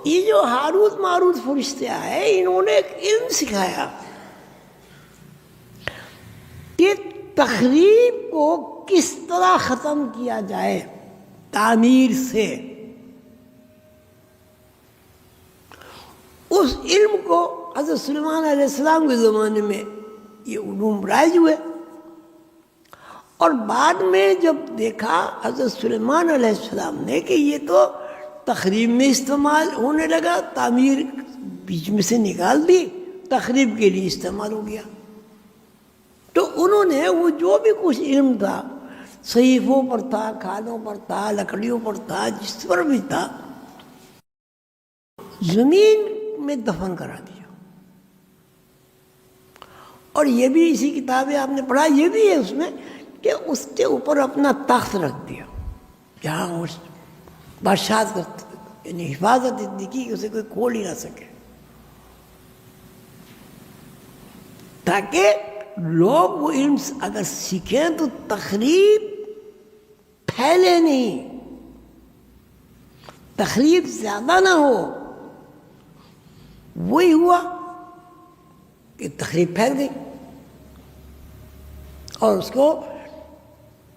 یہ جو ہاروت ماروت فرشتے آئے انہوں نے ایک علم سکھایا کہ تخریب کو کس طرح ختم کیا جائے تعمیر سے. اس علم کو حضرت سلیمان علیہ السلام کے زمانے میں یہ علوم رائج ہوئے، اور بعد میں جب دیکھا حضرت سلیمان علیہ السلام نے کہ یہ تو تخریب میں استعمال ہونے لگا، تعمیر بیچ میں سے نکال دی، تخریب کے لیے استعمال ہو گیا، تو انہوں نے وہ جو بھی کچھ علم تھا صحیفوں پر تھا، کھانوں پر تھا، لکڑیوں پر تھا، جس پر بھی تھا، زمین میں دفن کرا دیا. اور یہ بھی اسی کتابیں آپ نے پڑھا، یہ بھی ہے اس میں کہ اس کے اوپر اپنا تخت رکھ دیا جہاں اس بادشاہت کرتے تھے، یعنی حفاظت اتنی کی کہ اسے کوئی کھول ہی نہ سکے، تاکہ لوگ وہ علم اگر سیکھیں تو تخریب پھیلے نہیں، تخریب زیادہ نہ ہو. وہی ہوا کہ تخریب پھیل گئی، اور اس کو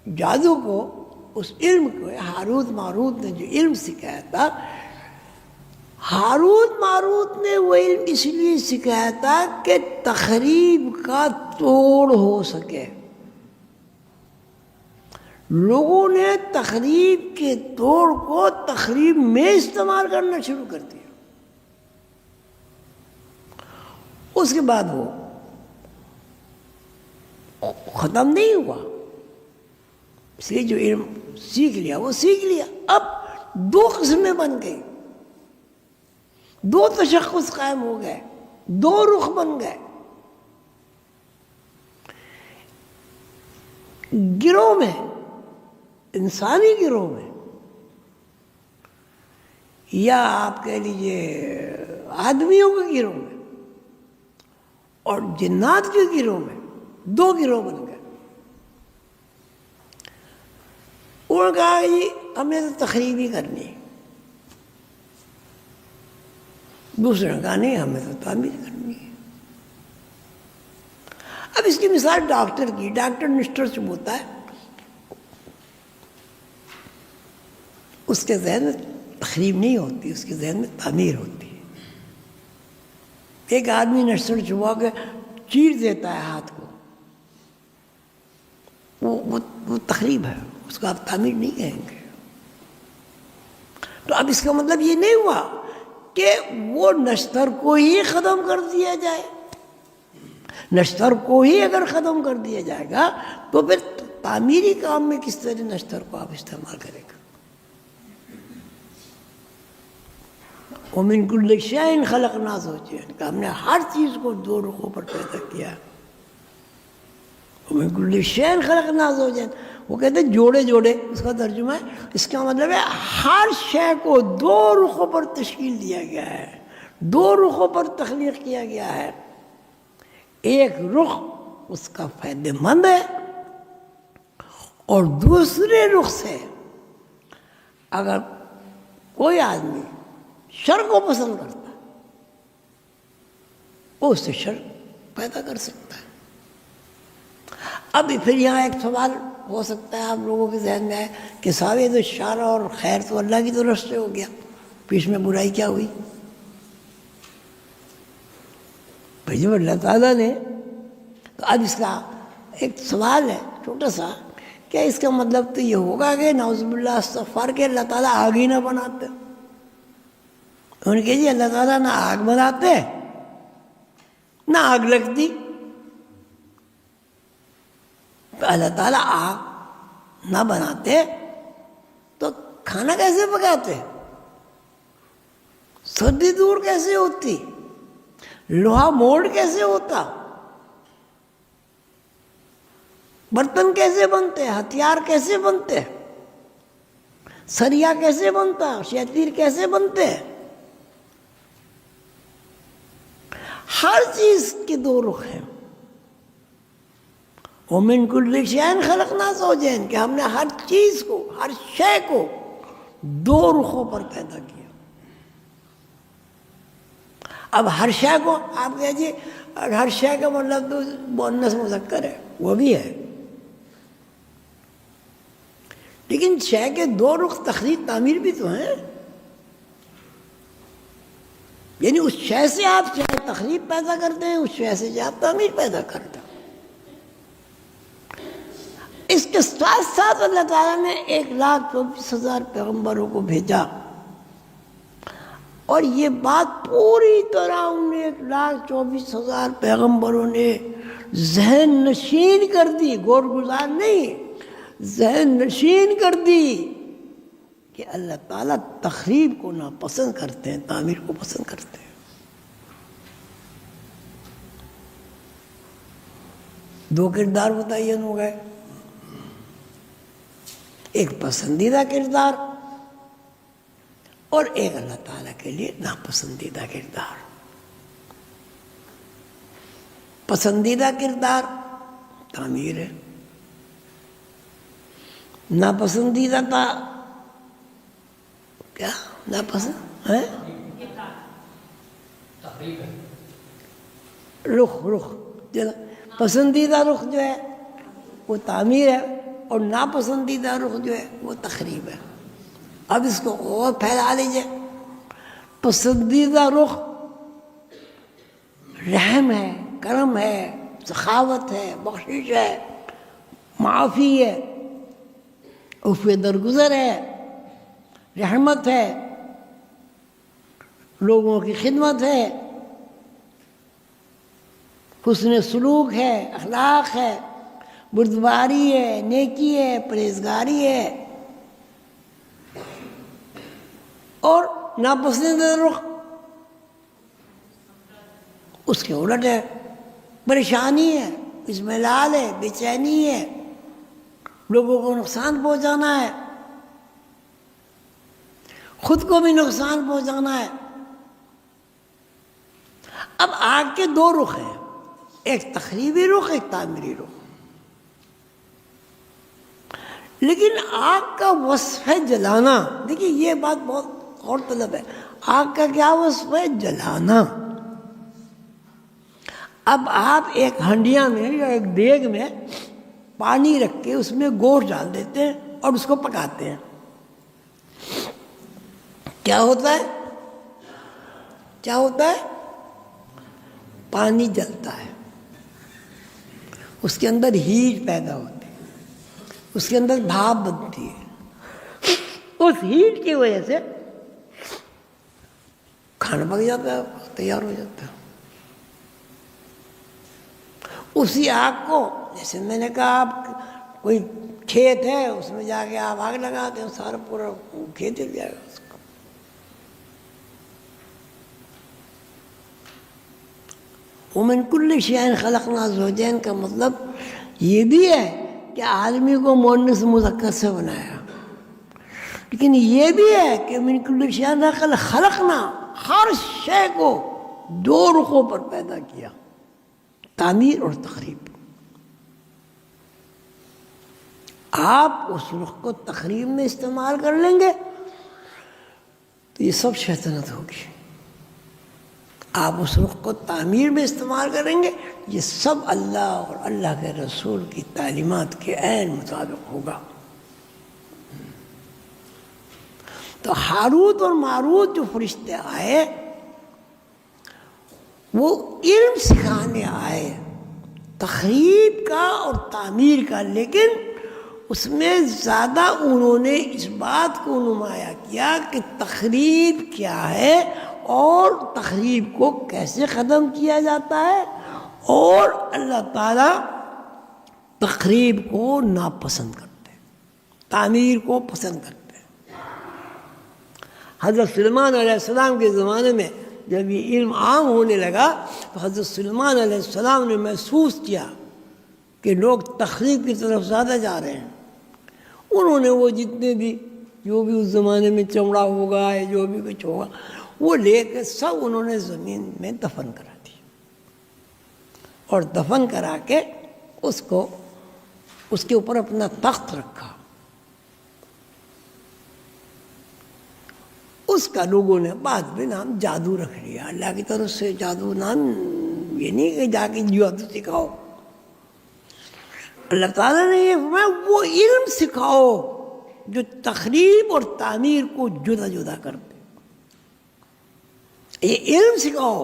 جادو کو، اس علم کو ہاروت ماروت نے جو علم سکھایا تھا، ہاروت ماروت نے وہ علم اس لیے سکھایا تھا کہ تخریب کا توڑ ہو سکے. لوگوں نے تخریب کے توڑ کو تخریب میں استعمال کرنا شروع کر دیا. اس کے بعد وہ ختم نہیں ہوا، اس لیے جو علم سیکھ لیا وہ سیکھ لیا. اب دو قسمیں بن گئی، دو تشخص قائم ہو گئے، دو رخ بن گئے. گروہ میں، انسانی گروہ میں، یا آپ کہہ لیجیے آدمیوں کے گروہ میں اور جنات کے گروہ میں، دو گروہ بن گئے. انہوں نے کہا جی ہمیں تو تخریب ہی کرنی ہے، دوسرے نے کہا نہیں ہمیں تو تعمیر کرنی ہے. اب اس کی مثال ڈاکٹر کی، ڈاکٹر مسٹر چپ ہوتا ہے، اس کے ذہن میں تخریب نہیں ہوتی، اس کے ذہن میں تعمیر ہوتی ہے. ایک آدمی نسر چبا کے چیر دیتا ہے ہاتھ کو، وہ تخریب ہے، اس کو آپ تعمیر نہیں کہیں گے. تو اب اس کا مطلب یہ نہیں ہوا کہ وہ نشتر کو ہی ختم کر دیا جائے. نشتر کو ہی اگر ختم کر دیا جائے گا تو پھر تعمیری کام میں کس طرح نشتر کو آپ استعمال کریں گے. وَمِن كُلِّ شَيْءٍ خَلَقْنَا زَوْجَيْنِ، کہ ہم نے ہر چیز کو دو رخوں پر پیدا کیا. وَمِن كُلِّ شَيْءٍ خَلَقْنَا زَوْجَيْنِ، وہ کہتے ہیں جوڑے جوڑے، اس کا ترجمہ ہے، اس کا مطلب ہے ہر شے کو دو رخوں پر تشکیل دیا گیا ہے، دو رخوں پر تخلیق کیا گیا ہے. ایک رخ اس کا فائدہ مند ہے، اور دوسرے رخ سے اگر کوئی آدمی شر کو پسند کرتا ہے وہ اس سے شر پیدا کر سکتا ہے. اب پھر یہاں ایک سوال ہو سکتا ہے آپ لوگوں کے ذہن میں ہے کہ سارے تو شر اور خیر تو اللہ کی طرف سے ہو گیا، پھر اس میں برائی کیا ہوئی؟ بھائی جب اللہ تعالیٰ نے، تو اب اس کا ایک سوال ہے چھوٹا سا، کیا اس کا مطلب تو یہ ہوگا کہ نعوذ باللہ استغفار کہ اللہ تعالیٰ آگ ہی نہ بناتے؟ انہوں نے کہا جی اللہ تعالیٰ نہ آگ بناتے نہ آگ لگتی، تو اللہ تعالیٰ آگ نہ بناتے تو کھانا کیسے پکاتے؟ سردی دور کیسے ہوتی؟ لوہا مولڈ کیسے ہوتا؟ برتن کیسے بنتے؟ ہتھیار کیسے بنتے؟ سریا کیسے بنتا؟ شیطیر کیسے بنتے؟ ہر چیز کے دو رخ ہیں. وَمِن كُلِّ شَيْءٍ خَلَقْنَا زَوْجَيْنِ، کہ ہم نے ہر چیز کو، ہر شے کو دو رخوں پر پیدا کیا. اب ہر شے کو آپ کہیے ہر شے کا مطلب تو مؤنث مذکر ہے، وہ بھی ہے، لیکن شے کے دو رخ تخریب تعمیر بھی تو ہیں، یعنی اس شے سے آپ چاہے تخریب پیدا کرتے ہیں، اس شے سے آپ تعمیر پیدا کرتے ہیں۔ اس کے ساتھ ساتھ اللہ تعالیٰ نے 1,24,000 پیغمبروں کو بھیجا، اور یہ بات پوری طرح ان 1,24,000 پیغمبروں نے ذہن نشین کر دی، غور گزار نہیں، ذہن نشین کر دی کہ اللہ تعالیٰ تخریب کو ناپسند کرتے ہیں، تعمیر کو پسند کرتے ہیں۔ دو کردار متعین ہو گئے، ایک پسندیدہ کردار اور ایک اللہ تعالیٰ کے لیے ناپسندیدہ کردار۔ پسندیدہ کردار تعمیر ہے، ناپسندیدہ تھا کیا؟ ناپسند ہے رخ پسندیدہ رخ جو ہے وہ تعمیر ہے، اور ناپسندیدہ رخ جو ہے وہ تخریب ہے۔ اب اس کو اور پھیلا لیجئے، پسندیدہ رخ رحم ہے، کرم ہے، سخاوت ہے، بخشش ہے، معافی ہے، عفو درگزر ہے، رحمت ہے، لوگوں کی خدمت ہے، حسن سلوک ہے، اخلاق ہے، بردباری ہے، نیکی ہے، پرہیزگاری ہے۔ اور ناپسندیدہ رخ اس کے الٹ ہے، پریشانی ہے، اضمحلال ہے، بے چینی ہے، لوگوں کو نقصان پہنچانا ہے، خود کو بھی نقصان پہنچانا ہے۔ اب آگ کے دو رخ ہیں، ایک تخریبی رخ، ایک تعمیری رخ، لیکن آگ کا وصف ہے جلانا۔ دیکھیے یہ بات بہت غور طلب ہے، آگ کا کیا وصف ہے؟ جلانا۔ اب آپ ایک ہنڈیا میں یا ایک دیگ میں پانی رکھ کے اس میں گوشت ڈال دیتے ہیں اور اس کو پکاتے ہیں، کیا ہوتا ہے؟ کیا ہوتا ہے؟ پانی جلتا ہے، اس کے اندر ہیٹ پیدا ہوتی ہے، اس کے اندر بھاپ بنتی ہے، اس ہیٹ کی وجہ سے کھانا پک جاتا ہے، تیار ہو جاتا ہے۔ اسی آگ کو، جیسے میں نے کہا آپ کوئی کھیت ہے اس میں جا کے آپ آگ لگاتے ہیں، سارا پورا کھیت جل جائے گا۔ اس کو وَمِن كُلِّ شَيْءٍ خَلَقْنَا زَوْجَيْنِ کا مطلب یہ بھی ہے کہ آدمی کو مؤنث مذکر سے بنایا، لیکن یہ بھی ہے کہ مِن كُلِّ شَيْءٍ خَلَقْنَا، ہر شے کو دو رخوں پر پیدا کیا، تعمیر اور تخریب۔ آپ اس رخ کو تخریب میں استعمال کر لیں گے تو یہ سب شیطنت ہوگی، آپ اس رخ کو تعمیر میں استعمال کریں گے یہ سب اللہ اور اللہ کے رسول کی تعلیمات کے عین مطابق ہوگا۔ تو ہاروت اور ماروت جو فرشتے آئے وہ علم سکھانے آئے، تخریب کا اور تعمیر کا، لیکن اس میں زیادہ انہوں نے اس بات کو نمایاں کیا کہ تخریب کیا ہے اور تخریب کو کیسے ختم کیا جاتا ہے، اور اللہ تعالیٰ تخریب کو ناپسند کرتے ہیں، تعمیر کو پسند کرتے ہیں۔ حضرت سلیمان علیہ السلام کے زمانے میں جب یہ علم عام ہونے لگا تو حضرت سلیمان علیہ السلام نے محسوس کیا کہ لوگ تخریب کی طرف زیادہ جا رہے ہیں۔ انہوں نے وہ جتنے بھی جو بھی اس زمانے میں چمڑا ہوگا یا جو بھی کچھ ہوگا وہ لے کے سب انہوں نے زمین میں دفن کرا دی، اور دفن کرا کے اس کے اوپر اپنا تخت رکھا۔ اس کا لوگوں نے بعد میں نام جادو رکھ لیا. اللہ کی طرف سے جادو نام یہ نہیں کہ جا کے جادو سکھاؤ. اللہ تعالیٰ نے یہ فرمایا وہ علم سکھاؤ جو تخریب اور تعمیر کو جدا جدا کر دے. یہ علم سکھاؤ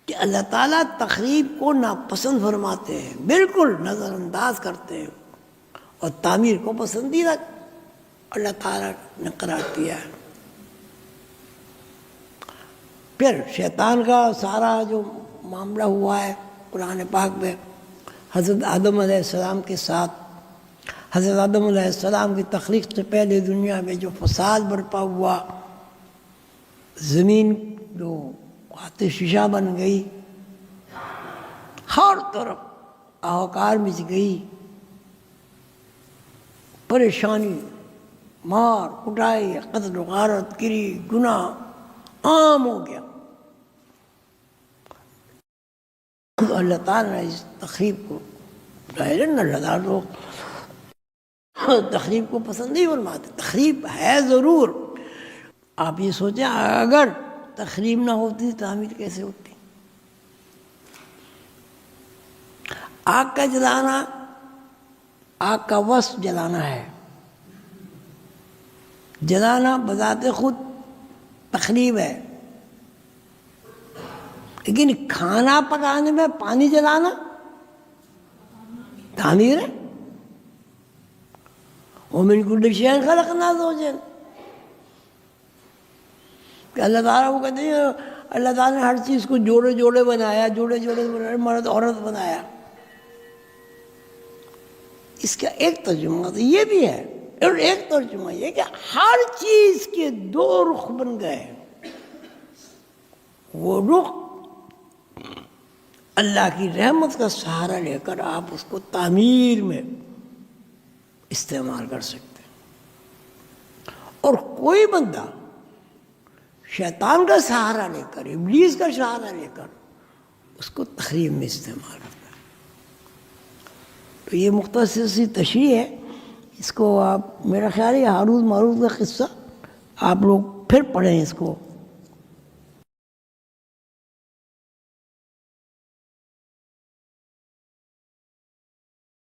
کہ اللہ تعالیٰ تخریب کو ناپسند فرماتے ہیں، بالکل نظر انداز کرتے ہیں، اور تعمیر کو پسندیدہ اللہ تعالیٰ نے قرار دیا ہے. پھر شیطان کا سارا جو معاملہ ہوا ہے قرآن پاک میں، حضرت آدم علیہ السلام کے ساتھ، حضرت آدم علیہ السلام کی تخلیق سے پہلے دنیا میں جو فساد برپا ہوا، زمین جو آتش فشاں بن گئی، ہر طرف آہوکار مچ گئی، پریشانی، مار کٹائی، قتل و غارت گری، گناہ عام ہو گیا. تو اللہ تعالیٰ نے اس تخریب کو ظاہر اللہ تعالیٰ تخریب کو پسند نہیں فرماتے. تخریب ہے ضرور. آپ یہ سوچیں اگر تخریب نہ ہوتی تعمیر کیسے ہوتی؟ آگ کا جلانا، آگ کا وصف جلانا ہے. جلانا بذات خود تخریب ہے، لیکن کھانا پکانے میں پانی جلانا تعمیر ہے. وَمِن كُلِّ شَيْءٍ خَلَقْنَا زَوْجَيْنِ. کہ اللہ تعالیٰ وہ کہتے ہیں اللہ تعالیٰ نے ہر چیز کو جوڑے جوڑے بنایا، جوڑے جوڑے بنایا، مرد عورت بنایا. اس کا ایک ترجمہ تو یہ بھی ہے، اور ایک ترجمہ یہ کہ ہر چیز کے دو رخ بن گئے. وہ رخ اللہ کی رحمت کا سہارا لے کر آپ اس کو تعمیر میں استعمال کر سکتے ہیں. اور کوئی بندہ شیطان کا سہارا لے کر، ابلیس کا سہارا لے کر اس کو تخریب میں استعمال کرتا ہے. تو یہ مختصر سی تشریح ہے. اس کو آپ، میرا خیال ہے ہاروت ماروت کا قصہ آپ لوگ پھر پڑھیں اس کو.